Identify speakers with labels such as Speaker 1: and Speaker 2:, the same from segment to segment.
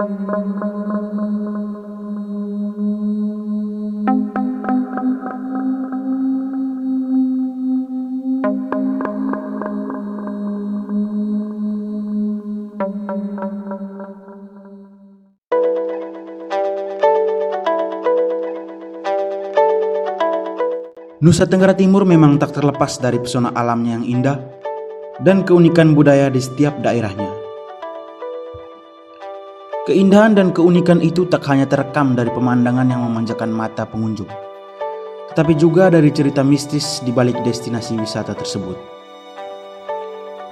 Speaker 1: Nusa Tenggara Timur memang tak terlepas dari pesona alamnya yang indah dan keunikan budaya di setiap daerahnya. Keindahan dan keunikan itu tak hanya terekam dari pemandangan yang memanjakan mata pengunjung, tetapi juga dari cerita mistis di balik destinasi wisata tersebut.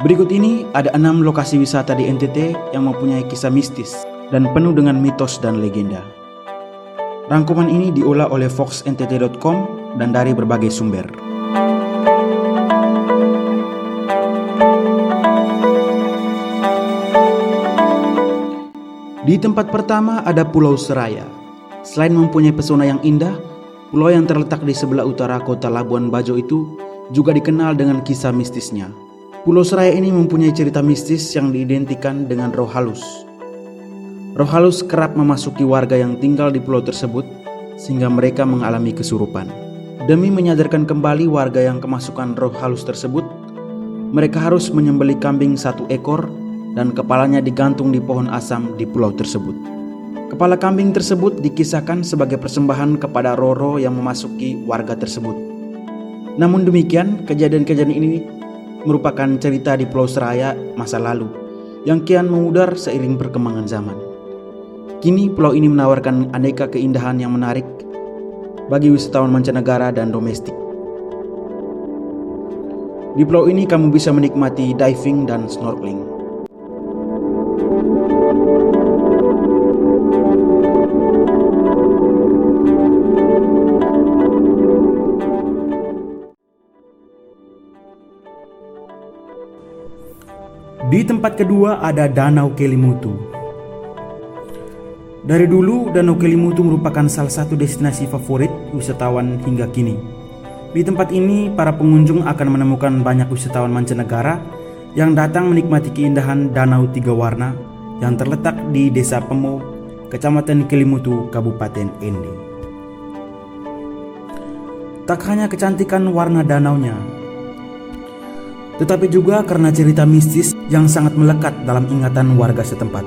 Speaker 1: Berikut ini ada 6 lokasi wisata di NTT yang mempunyai kisah mistis dan penuh dengan mitos dan legenda. Rangkuman ini diolah oleh foxntt.com dan dari berbagai sumber. Di tempat pertama ada Pulau Seraya. Selain mempunyai pesona yang indah, pulau yang terletak di sebelah utara kota Labuan Bajo itu juga dikenal dengan kisah mistisnya. Pulau Seraya ini mempunyai cerita mistis yang diidentikan dengan roh halus. Roh halus kerap memasuki warga yang tinggal di pulau tersebut sehingga mereka mengalami kesurupan. Demi menyadarkan kembali warga yang kemasukan roh halus tersebut, mereka harus menyembelih kambing 1 ekor dan kepalanya digantung di pohon asam di pulau tersebut. Kepala kambing tersebut dikisahkan sebagai persembahan kepada roh-roh yang memasuki warga tersebut. Namun demikian, kejadian-kejadian ini merupakan cerita di Pulau Seraya masa lalu yang kian memudar seiring perkembangan zaman. Kini pulau ini menawarkan aneka keindahan yang menarik bagi wisatawan mancanegara dan domestik. Di pulau ini kamu bisa menikmati diving dan snorkeling. Di tempat kedua ada Danau Kelimutu. Dari dulu, Danau Kelimutu merupakan salah satu destinasi favorit wisatawan hingga kini. Di tempat ini, para pengunjung akan menemukan banyak wisatawan mancanegara yang datang menikmati keindahan Danau 3 Warna yang terletak di Desa Pemo, Kecamatan Kelimutu, Kabupaten Ende. Tak hanya kecantikan warna danaunya, tetapi juga karena cerita mistis yang sangat melekat dalam ingatan warga setempat.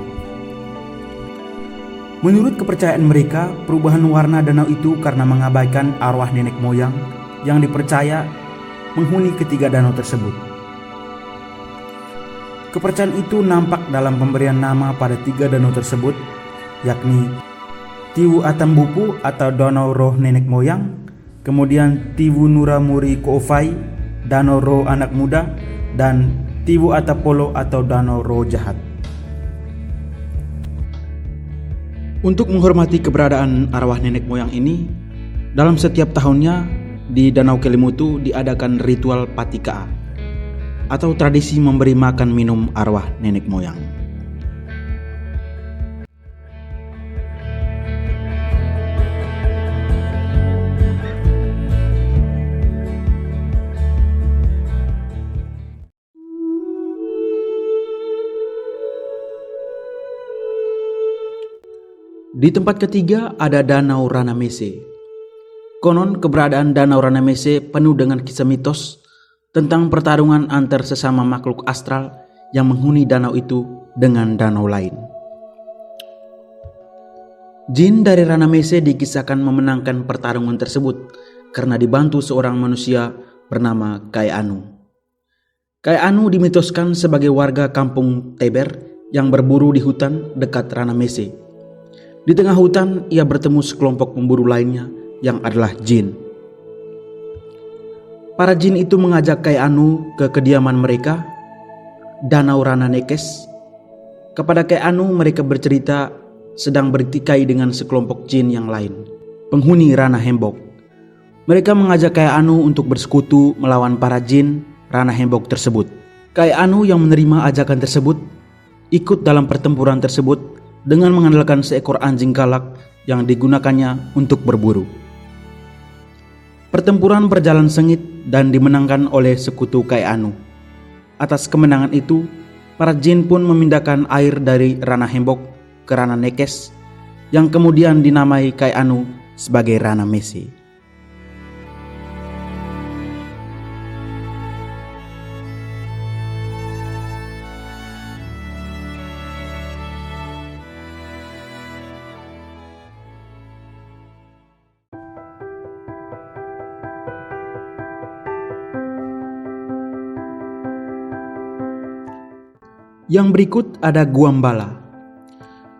Speaker 1: Menurut kepercayaan mereka, perubahan warna danau itu karena mengabaikan arwah nenek moyang yang dipercaya menghuni ketiga danau tersebut. Kepercayaan itu nampak dalam pemberian nama pada 3 danau tersebut, yakni Tiwu Atambupu atau Danau Roh Nenek Moyang, kemudian Tiwu Nuramuri Koofai, Danau Roh Anak Muda, dan Tiwu Atapolo atau Danau Roh Jahat. Untuk menghormati keberadaan arwah nenek moyang ini, dalam setiap tahunnya di Danau Kelimutu diadakan ritual Patikaa atau tradisi memberi makan minum arwah nenek moyang. Di tempat ketiga ada Danau Ranamese. Konon keberadaan Danau Ranamese penuh dengan kisah mitos tentang pertarungan antar sesama makhluk astral yang menghuni danau itu dengan danau lain. Jin dari Ranamese dikisahkan memenangkan pertarungan tersebut karena dibantu seorang manusia bernama Kai Anu. Kai Anu dimitoskan sebagai warga kampung Teber yang berburu di hutan dekat Ranamese. Di tengah hutan, ia bertemu sekelompok pemburu lainnya yang adalah jin. Para jin itu mengajak Kai Anu ke kediaman mereka, Danau Rananekes. Kepada Kai Anu, mereka bercerita sedang bertikai dengan sekelompok jin yang lain, penghuni Rana Hembok. Mereka mengajak Kai Anu untuk bersekutu melawan para jin Rana Hembok tersebut. Kai Anu yang menerima ajakan tersebut ikut dalam pertempuran tersebut dengan mengandalkan seekor anjing galak yang digunakannya untuk berburu. Pertempuran berjalan sengit dan dimenangkan oleh sekutu Kai Anu. Atas kemenangan itu, para jin pun memindahkan air dari Rana Hembok ke Rana Nekes yang kemudian dinamai Kai Anu sebagai Rana Mese. Yang berikut ada Gua Mbala.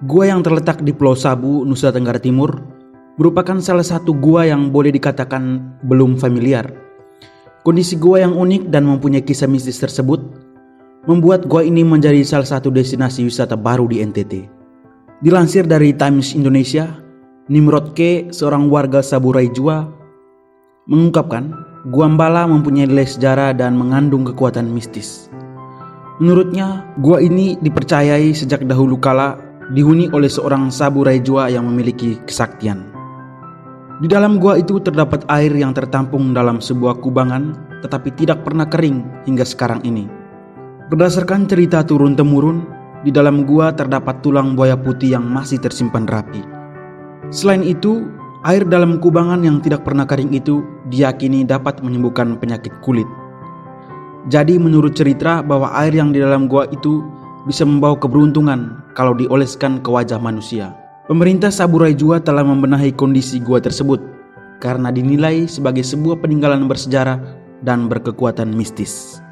Speaker 1: Gua yang terletak di Pulau Sabu, Nusa Tenggara Timur, merupakan salah satu gua yang boleh dikatakan belum familiar. Kondisi gua yang unik dan mempunyai kisah mistis tersebut membuat gua ini menjadi salah satu destinasi wisata baru di NTT. Dilansir dari Times Indonesia, Nimrod K, seorang warga Saburai Jua, mengungkapkan Gua Mbala mempunyai nilai sejarah dan mengandung kekuatan mistis. Menurutnya, gua ini dipercayai sejak dahulu kala dihuni oleh seorang Saburai Jua yang memiliki kesaktian. Di dalam gua itu terdapat air yang tertampung dalam sebuah kubangan tetapi tidak pernah kering hingga sekarang ini. Berdasarkan cerita turun-temurun, di dalam gua terdapat tulang buaya putih yang masih tersimpan rapi. Selain itu, air dalam kubangan yang tidak pernah kering itu diyakini dapat menyembuhkan penyakit kulit. Jadi menurut cerita bahwa air yang di dalam gua itu bisa membawa keberuntungan kalau dioleskan ke wajah manusia. Pemerintah Saburai Jua telah membenahi kondisi gua tersebut karena dinilai sebagai sebuah peninggalan bersejarah dan berkekuatan mistis.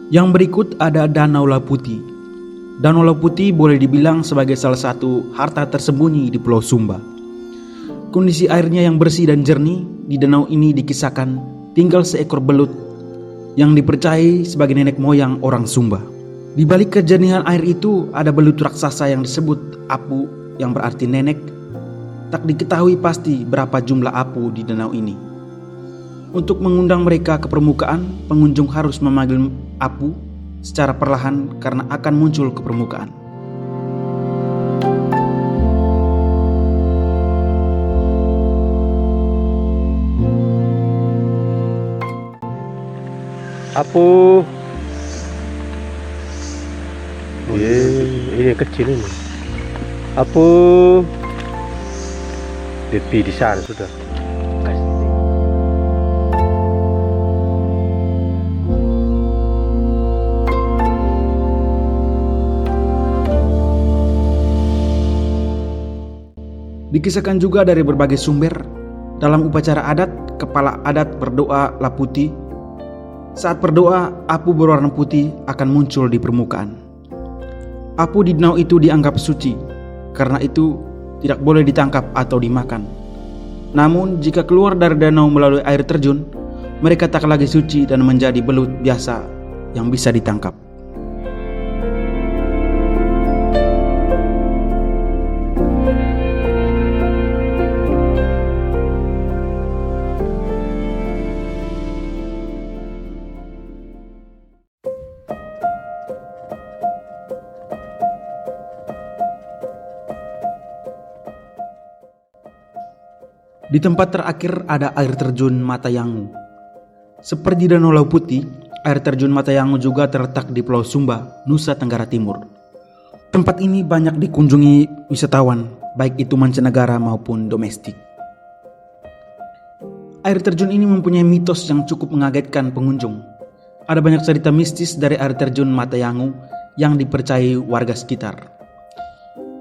Speaker 1: Yang berikut ada Danau Laputi. Danau Laputi boleh dibilang sebagai salah satu harta tersembunyi di Pulau Sumba. Kondisi airnya yang bersih dan jernih di danau ini dikisahkan tinggal seekor belut yang dipercayai sebagai nenek moyang orang Sumba. Di balik kejernihan air itu ada belut raksasa yang disebut Apu yang berarti nenek. Tak diketahui pasti berapa jumlah Apu di danau ini. Untuk mengundang mereka ke permukaan, pengunjung harus memanggil Apu secara perlahan karena akan muncul ke permukaan.
Speaker 2: Apu. Ini kecil ini. Apu. Di sana sudah.
Speaker 1: Dikisahkan juga dari berbagai sumber, dalam upacara adat, kepala adat berdoa Laputi. Saat berdoa, Apu berwarna putih akan muncul di permukaan. Apu di danau itu dianggap suci, karena itu tidak boleh ditangkap atau dimakan. Namun, jika keluar dari danau melalui air terjun, mereka tak lagi suci dan menjadi belut biasa yang bisa ditangkap. Di tempat terakhir ada air terjun Matayangu. Seperti Danau Laputi, air terjun Matayangu juga terletak di Pulau Sumba, Nusa Tenggara Timur. Tempat ini banyak dikunjungi wisatawan, baik itu mancanegara maupun domestik. Air terjun ini mempunyai mitos yang cukup mengagetkan pengunjung. Ada banyak cerita mistis dari air terjun Matayangu yang dipercayai warga sekitar.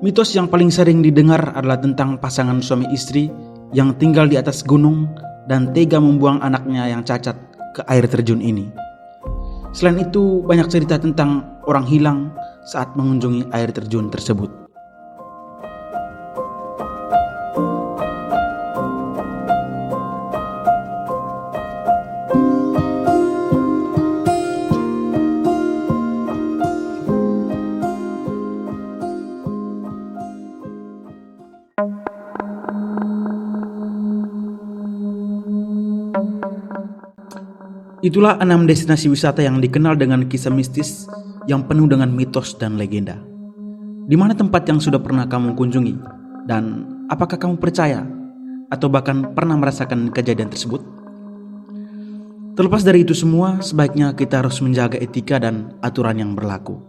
Speaker 1: Mitos yang paling sering didengar adalah tentang pasangan suami istri yang tinggal di atas gunung dan tega membuang anaknya yang cacat ke air terjun ini. Selain itu, banyak cerita tentang orang hilang saat mengunjungi air terjun tersebut. Itulah 6 destinasi wisata yang dikenal dengan kisah mistis yang penuh dengan mitos dan legenda. Di mana tempat yang sudah pernah kamu kunjungi? Dan apakah kamu percaya atau bahkan pernah merasakan kejadian tersebut? Terlepas dari itu semua, sebaiknya kita harus menjaga etika dan aturan yang berlaku.